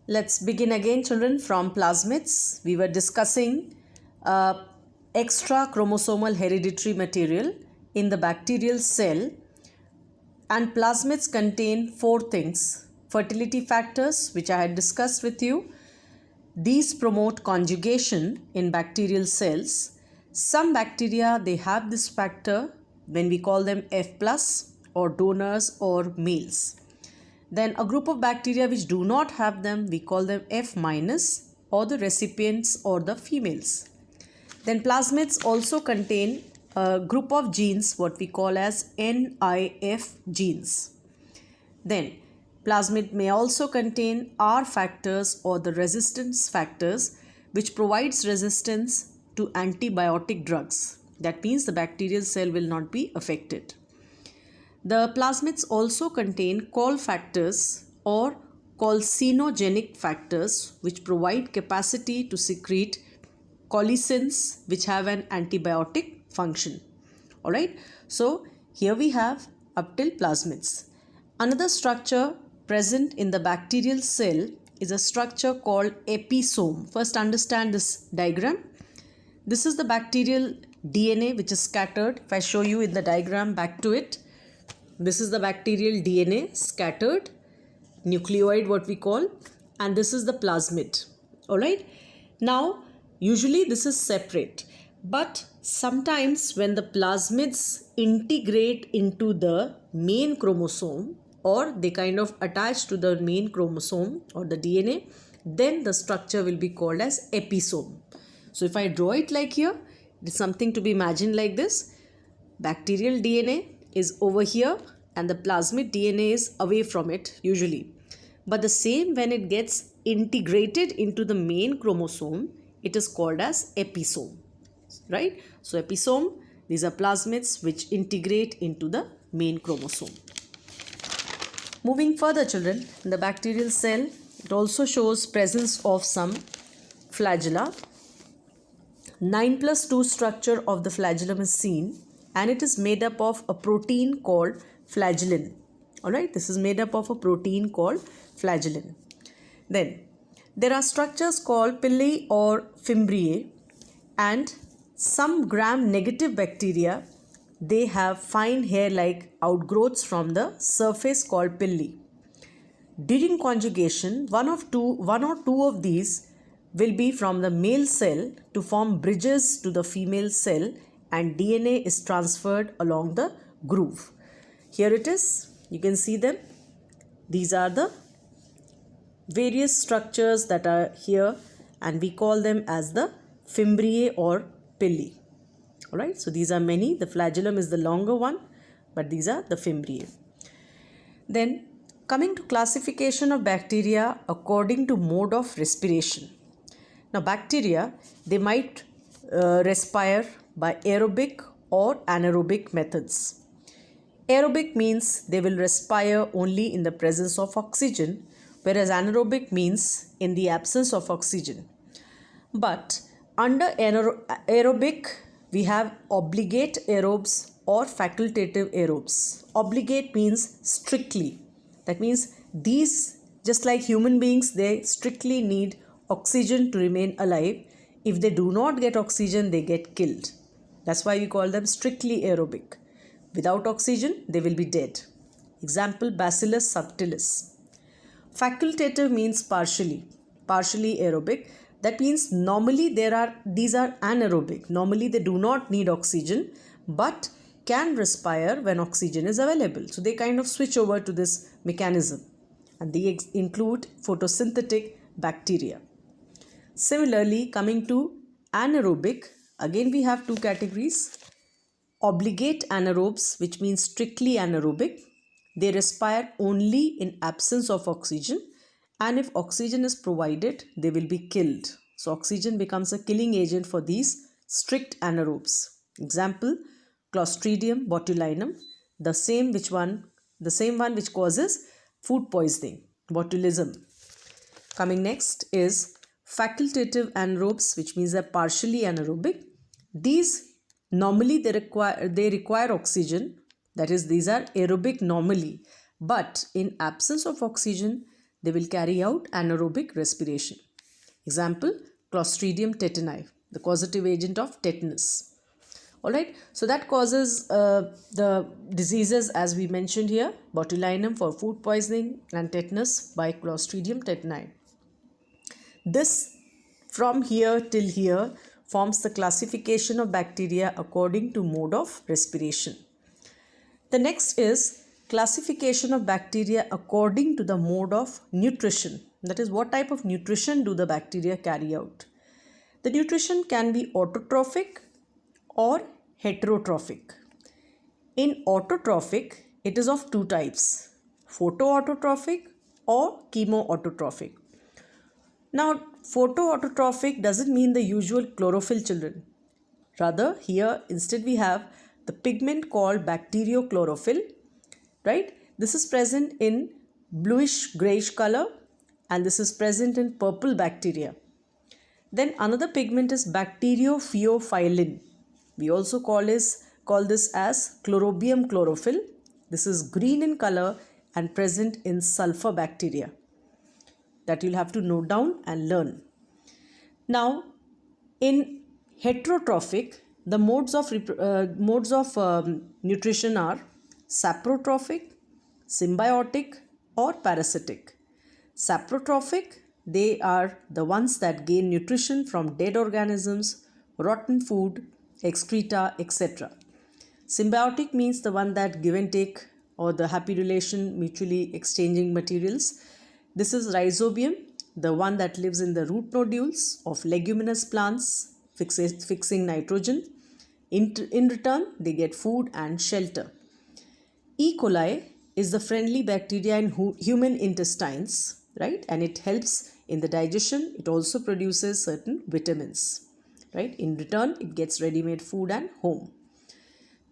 Let's begin again, children, from plasmids. We were discussing extra chromosomal hereditary material in the bacterial cell, and plasmids contain four things: fertility factors, which I had discussed with you. These promote conjugation in bacterial cells. Some bacteria, they have this factor when we call them F plus or donors or males. Then a group of bacteria which do not have them, we call them F minus or the recipients or the females. Then plasmids also contain a group of genes what we call as NIF genes. Then plasmid may also contain R factors or the resistance factors which provides resistance to antibiotic drugs. That means the bacterial cell will not be affected. The plasmids also contain cofactors or calcinogenic factors which provide capacity to secrete colicins which have an antibiotic function. Alright, so here we have up till plasmids. Another structure present in the bacterial cell is a structure called episome. First understand this diagram. This is the bacterial DNA which is scattered. If I show you in the diagram, back to it. This is the bacterial DNA scattered, nucleoid what we call, and this is the plasmid. Alright. Now, usually this is separate, but sometimes when the plasmids integrate into the main chromosome or they kind of attach to the main chromosome or the DNA, then the structure will be called as episome. So if I draw it like here, it is something to be imagined like this. Bacterial DNA is over here and the plasmid DNA is away from it usually. But the same when it gets integrated into the main chromosome, it is called as episome, right? So episome, these are plasmids which integrate into the main chromosome. Moving further, children, in the bacterial cell, it also shows presence of some flagella. 9+2 structure of the flagellum is seen, and it is made up of a protein called flagellin. Alright, this is made up of a protein called flagellin. Then there are structures called pili or fimbriae, and some gram-negative bacteria, they have fine hair-like outgrowths from the surface called pili. During conjugation, one or two of these will be from the male cell to form bridges to the female cell, and DNA is transferred along the groove. Here it is, you can see them. These are the various structures that are here, and we call them as the fimbriae or pili. Alright, so these are many. The flagellum is the longer one, but these are the fimbriae. Then coming to classification of bacteria according to mode of respiration. Now bacteria, they might respire by aerobic or anaerobic methods. Aerobic means they will respire only in the presence of oxygen, whereas anaerobic means in the absence of oxygen. But under aerobic, we have obligate aerobes or facultative aerobes. Obligate means strictly. That means these, just like human beings, they strictly need oxygen to remain alive. If they do not get oxygen, they get killed. That's why we call them strictly aerobic. Without oxygen, they will be dead. Example, Bacillus subtilis. Facultative means partially aerobic. That means normally these are anaerobic. Normally they do not need oxygen but can respire when oxygen is available. So they kind of switch over to this mechanism, and they include photosynthetic bacteria. Similarly, coming to anaerobic, again we have two categories. Obligate anaerobes, which means strictly anaerobic. They respire only in absence of oxygen, and if oxygen is provided, they will be killed. So oxygen becomes a killing agent for these strict anaerobes. Example, Clostridium botulinum, the same one which causes food poisoning, botulism. Coming next is facultative anaerobes, which means they're partially anaerobic. These normally they require oxygen, that is, these are aerobic normally, but in absence of oxygen they will carry out anaerobic respiration. Example, Clostridium tetani, the causative agent of tetanus. Alright, so that causes the diseases as we mentioned here, botulinum for food poisoning and tetanus by Clostridium tetani. This from here till here forms the classification of bacteria according to mode of respiration. The next is classification of bacteria according to the mode of nutrition. That is, what type of nutrition do the bacteria carry out? The nutrition can be autotrophic or heterotrophic. In autotrophic, it is of two types, photoautotrophic or chemoautotrophic. Now, photoautotrophic doesn't mean the usual chlorophyll, children. Rather, here instead we have the pigment called bacteriochlorophyll, right? This is present in bluish grayish color and this is present in purple bacteria. Then another pigment is bacteriophyllin. We also call this as chlorobium chlorophyll. This is green in color and present in sulfur bacteria. That you'll have to note down and learn. Now, in heterotrophic, the modes of nutrition are saprotrophic, symbiotic or parasitic. Saprotrophic, they are the ones that gain nutrition from dead organisms, rotten food, excreta, etc. Symbiotic means the one that give and take or the happy relation, mutually exchanging materials. This is rhizobium, the one that lives in the root nodules of leguminous plants, fixing nitrogen. In return, they get food and shelter. E. coli is the friendly bacteria in human intestines, right? And it helps in the digestion. It also produces certain vitamins, right? In return, it gets ready-made food and home.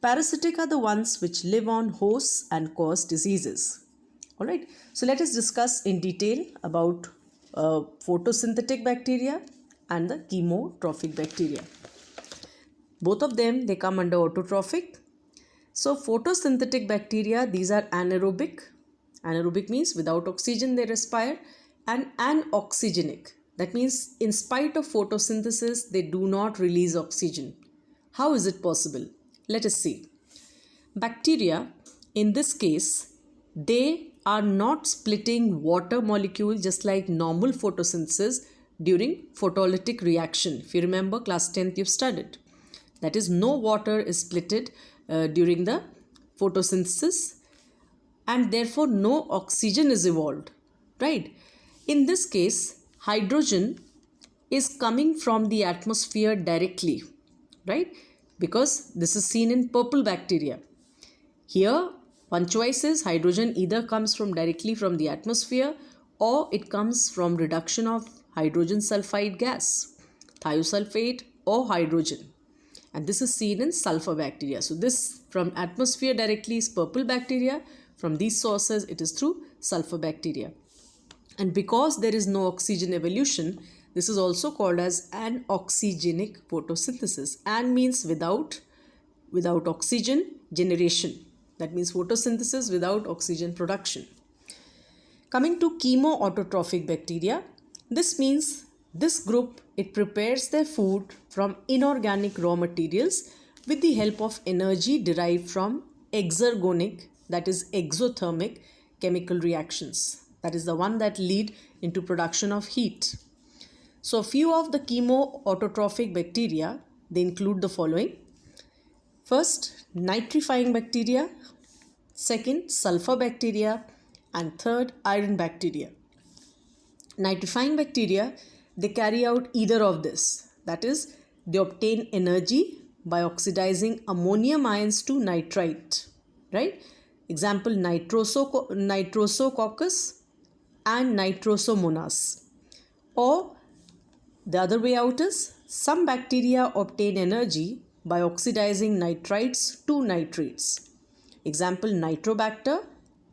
Parasitic are the ones which live on hosts and cause diseases. Alright, so let us discuss in detail about photosynthetic bacteria and the chemotrophic bacteria. Both of them, they come under autotrophic. So photosynthetic bacteria, these are anaerobic. Anaerobic means without oxygen they respire, and anoxygenic. That means in spite of photosynthesis, they do not release oxygen. How is it possible? Let us see. Bacteria, in this case, they are not splitting water molecule just like normal photosynthesis during photolytic reaction. If you remember class 10th you've studied. That is, no water is splitted during the photosynthesis and therefore no oxygen is evolved, right? In this case, hydrogen is coming from the atmosphere directly, right? Because this is seen in purple bacteria. Here, one choice is hydrogen either comes directly from the atmosphere or it comes from reduction of hydrogen sulfide gas, thiosulfate or hydrogen. And this is seen in sulfur bacteria. So this from atmosphere directly is purple bacteria. From these sources, it is through sulfur bacteria. And because there is no oxygen evolution, this is also called as anoxygenic photosynthesis. An means without oxygen generation. That means photosynthesis without oxygen production. Coming to chemoautotrophic bacteria, this means this group, it prepares their food from inorganic raw materials with the help of energy derived from exergonic, that is exothermic chemical reactions. That is the one that lead into production of heat. So a few of the chemoautotrophic bacteria, they include the following. First, nitrifying bacteria. Second, sulfur bacteria. And third, iron bacteria. Nitrifying bacteria, they carry out either of this. That is, they obtain energy by oxidizing ammonium ions to nitrite, right? Example, nitrosococcus and nitrosomonas. Or the other way out is, some bacteria obtain energy by oxidizing nitrites to nitrates. Example, Nitrobacter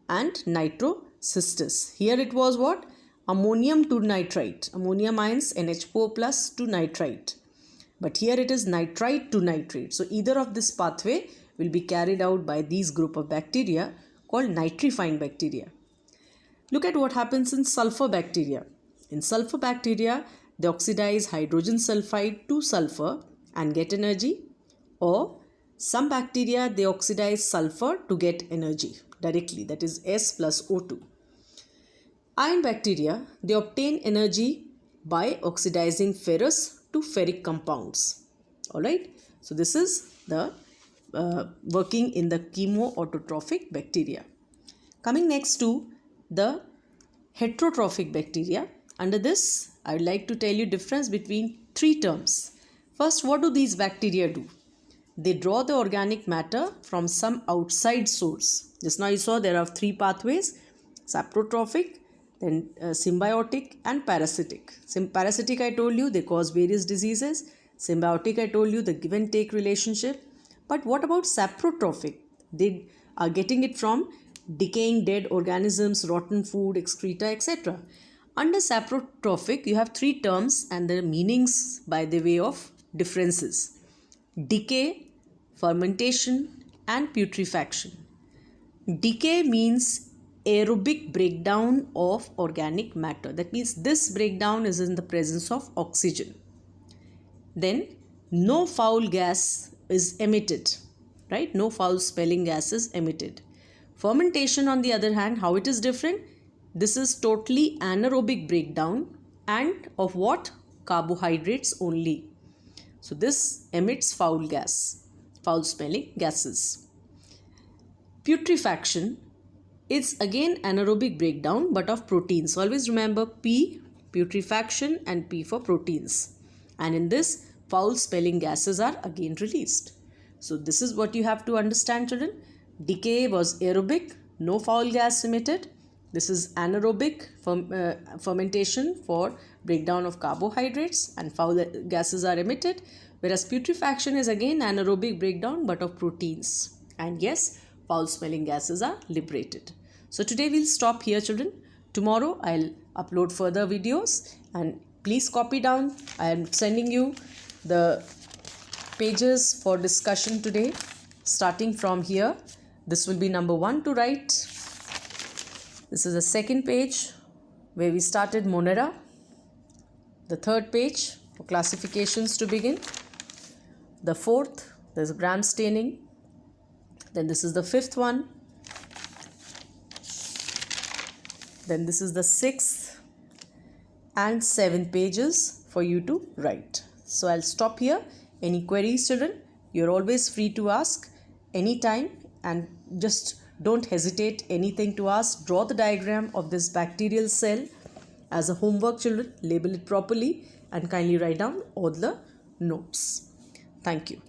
and Nitrocystis. Here it was what? Ammonium to nitrite. Ammonium ions NH4 plus to nitrite. But here it is nitrite to nitrate. So either of this pathway will be carried out by these group of bacteria called nitrifying bacteria. Look at what happens in sulfur bacteria. In sulfur bacteria, they oxidize hydrogen sulfide to sulfur and get energy, or some bacteria they oxidize sulfur to get energy directly, that is S plus O2. Iron bacteria, they obtain energy by oxidizing ferrous to ferric compounds. Alright, so this is the working in the chemoautotrophic bacteria. Coming next to the heterotrophic bacteria. Under this, I would like to tell you difference between three terms. First, what do these bacteria do? They draw the organic matter from some outside source. Just now you saw there are three pathways: saprotrophic, then symbiotic and parasitic. Parasitic, I told you, they cause various diseases. Symbiotic, I told you, the give and take relationship. But what about saprotrophic? They are getting it from decaying dead organisms, rotten food, excreta, etc. Under saprotrophic, you have three terms and their meanings by the way of differences: decay, fermentation, and putrefaction. Decay means aerobic breakdown of organic matter. That means this breakdown is in the presence of oxygen. Then no foul gas is emitted, right? No foul smelling gas is emitted. Fermentation, on the other hand, how it is different? This is totally anaerobic breakdown, and of what? Carbohydrates only. So this emits foul gas, foul smelling gases. Putrefaction is again anaerobic breakdown but of proteins. So always remember P, putrefaction, and P for proteins. And in this, foul smelling gases are again released. So this is what you have to understand, children. Decay was aerobic, no foul gas emitted. This is anaerobic fermentation for breakdown of carbohydrates, and foul gases are emitted. Whereas putrefaction is again anaerobic breakdown but of proteins. And yes, foul smelling gases are liberated. So today we'll stop here, children. Tomorrow I'll upload further videos, and please copy down. I am sending you the pages for discussion today, starting from here. This will be number 1 to write. This is the second page where we started Monera. The third page for classifications to begin. The fourth, there's gram staining. Then this is the fifth one. Then this is the sixth and seventh pages for you to write. So I'll stop here. Any queries, children? You're always free to ask anytime, and just don't hesitate anything to ask. Draw the diagram of this bacterial cell as a homework, children. Label it properly and kindly write down all the notes. Thank you.